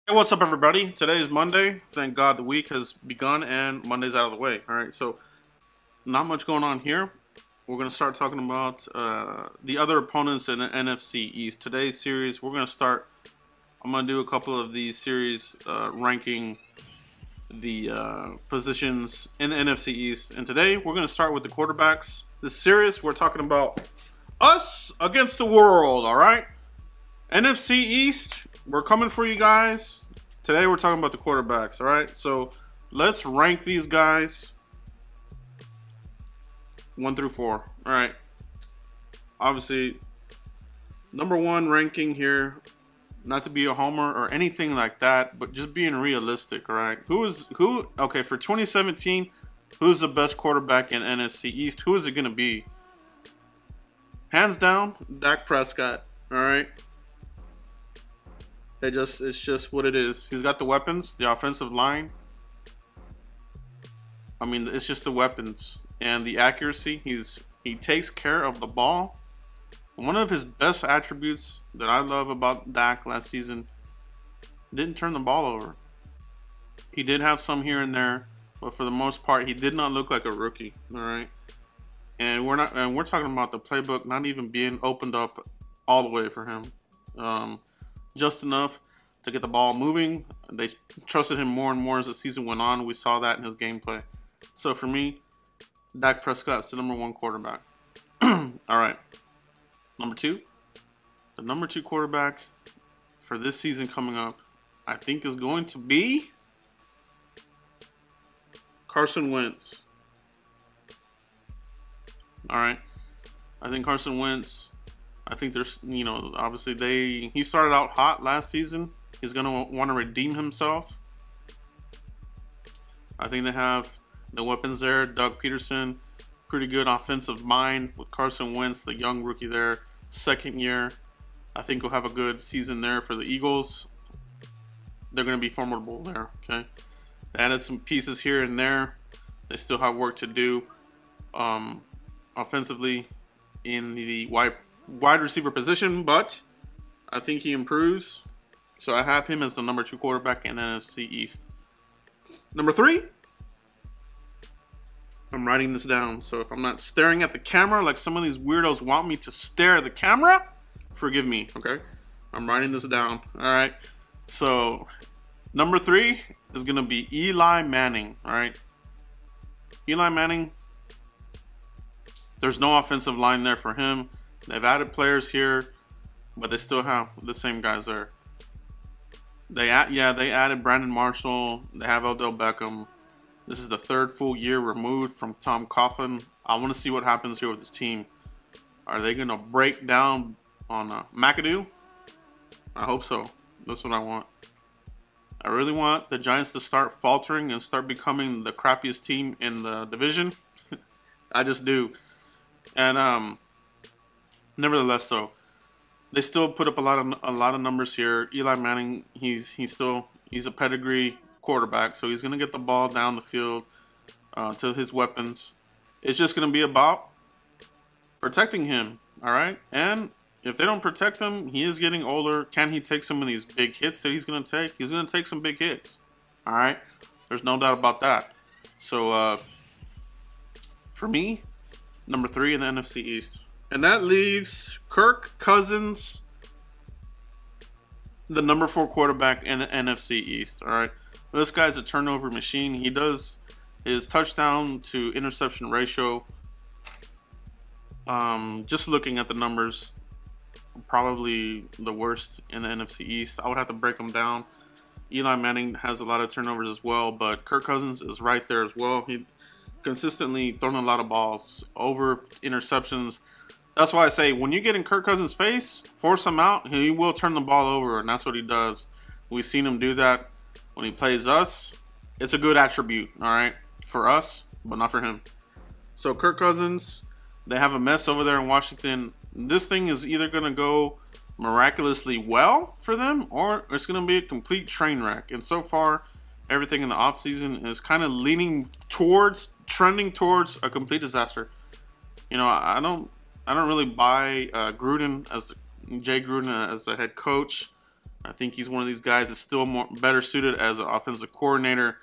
Hey, what's up, everybody? Today is Monday. Thank God the week has begun and Monday's out of the way. All right, so not much going on here. We're going to start talking about the other opponents in the NFC East. Today's series, we're going to start. I'm going to do a couple of these series ranking the positions in the NFC East. And today, we're going to start with the quarterbacks. This series, we're talking about us against the world, all right? NFC East, we're coming for you guys. Today we're talking about the quarterbacks, all right? So let's rank these guys 1 through 4, all right? Obviously, number 1 ranking here, not to be a homer or anything like that, but just being realistic, all right? Okay, for 2017, who's the best quarterback in NFC East? Who is it going to be? Hands down, Dak Prescott, all right? It's just what it is. He's got the weapons, the offensive line. I mean, it's just the weapons and the accuracy. He takes care of the ball. One of his best attributes that I love about Dak last season, didn't turn the ball over. He did have some here and there, but for the most part, he did not look like a rookie. All right, and we're talking about the playbook not even being opened up all the way for him. Just enough to get the ball moving. They trusted him more and more as the season went on. We saw that in his gameplay. So for me, Dak Prescott's the number 1 quarterback. All right. Number 2. The number 2 quarterback for this season coming up, I think, is going to be Carson Wentz. All right. I think Carson Wentz, I think there's, obviously he started out hot last season. He's going to want to redeem himself. I think they have the weapons there. Doug Peterson, pretty good offensive mind with Carson Wentz, the young rookie there, second year. I think we'll have a good season there for the Eagles. They're going to be formidable there, okay? They added some pieces here and there. They still have work to do offensively in the wide receiver position, but I think he improves. So I have him as the number 2 quarterback in NFC East. Number 3, I'm writing this down. So if I'm not staring at the camera like some of these weirdos want me to stare at the camera, forgive me, okay? I'm writing this down, all right? So number 3 is going to be Eli Manning, all right? Eli Manning, there's no offensive line there for him. They've added players here, but they still have the same guys there. They added Brandon Marshall. They have Odell Beckham. This is the 3rd full year removed from Tom Coughlin. I want to see what happens here with this team. Are they going to break down on McAdoo? I hope so. That's what I want. I really want the Giants to start faltering and start becoming the crappiest team in the division. I just do. And nevertheless, though, they still put up a lot of numbers here. Eli Manning, he's a pedigree quarterback, so he's gonna get the ball down the field to his weapons. It's just gonna be about protecting him, all right? And if they don't protect him, he is getting older. Can he take some of these big hits that he's gonna take? He's gonna take some big hits, all right? There's no doubt about that. So for me, number 3 in the NFC East. And that leaves Kirk Cousins, the number 4 quarterback in the NFC East. All right, this guy's a turnover machine. He does his touchdown to interception ratio. Just looking at the numbers, probably the worst in the NFC East. I would have to break them down. Eli Manning has a lot of turnovers as well, but Kirk Cousins is right there as well. He consistently thrown a lot of balls, over interceptions. That's why I say, when you get in Kirk Cousins' face, force him out, he will turn the ball over, and that's what he does. We've seen him do that when he plays us. It's a good attribute, all right, for us, but not for him. So Kirk Cousins, they have a mess over there in Washington. This thing is either going to go miraculously well for them, or it's going to be a complete train wreck. And so far, everything in the offseason is kind of trending towards a complete disaster. I don't really buy Jay Gruden as the head coach. I think he's one of these guys that's still better suited as an offensive coordinator.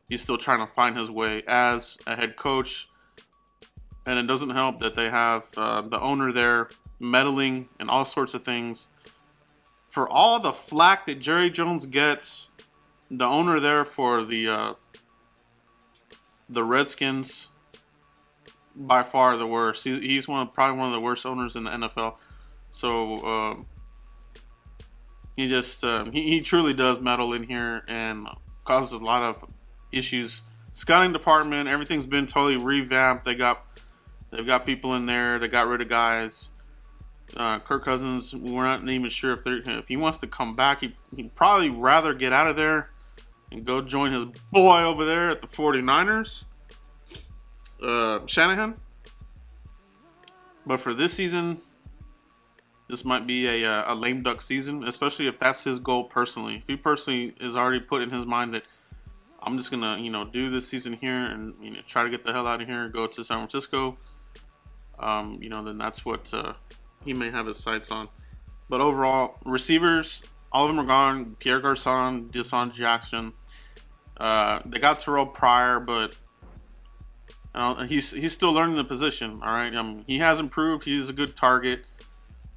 He's still trying to find his way as a head coach. And it doesn't help that they have the owner there meddling and all sorts of things. For all the flack that Jerry Jones gets, the owner there for the Redskins, by far the worst. He's probably one of the worst owners in the NFL. So he just he truly does meddle in here and causes a lot of issues. Scouting department, everything's been totally revamped. They've got people in there. They got rid of guys. Kirk Cousins, we're not even sure if he wants to come back. He'd probably rather get out of there and go join his boy over there at the 49ers, Shanahan. But for this season, this might be a lame duck season, especially if that's his goal personally. If he personally is already put in his mind that I'm just gonna, do this season here and try to get the hell out of here and go to San Francisco, then that's what he may have his sights on. But overall, receivers, all of them are gone. Pierre Garçon, Deshaun Jackson. They got Terrell Pryor, but he's still learning the position. All right, he has improved. He's a good target,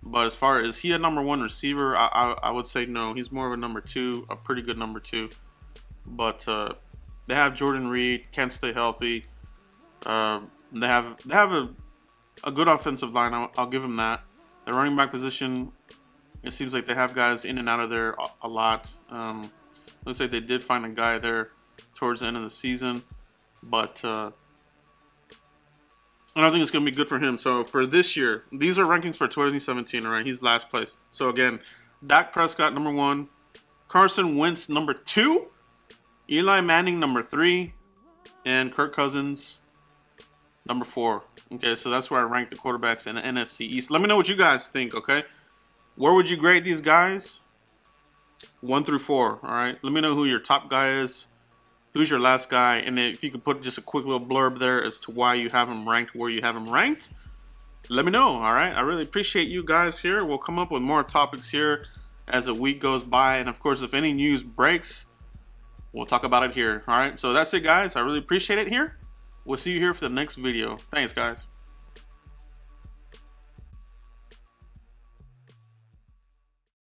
but as far as he a number one receiver, I would say no. He's more of a number two, a pretty good number two. But they have Jordan Reed, can't stay healthy. They have a good offensive line. I'll give him that. The running back position, it seems like they have guys in and out of there a lot. Looks like they did find a guy there towards the end of the season, but I don't think it's going to be good for him. So for this year, these are rankings for 2017, all right? He's last place. So again, Dak Prescott, number 1. Carson Wentz, number 2. Eli Manning, number 3. And Kirk Cousins, number 4. Okay, so that's where I rank the quarterbacks in the NFC East. Let me know what you guys think, okay? Where would you grade these guys? 1 through 4, all right? Let me know who your top guy is. Who's your last guy? And if you could put just a quick little blurb there as to why you have him ranked where you have him ranked, let me know, all right? I really appreciate you guys here. We'll come up with more topics here as the week goes by. And, of course, if any news breaks, we'll talk about it here, all right? So that's it, guys. I really appreciate it here. We'll see you here for the next video. Thanks, guys.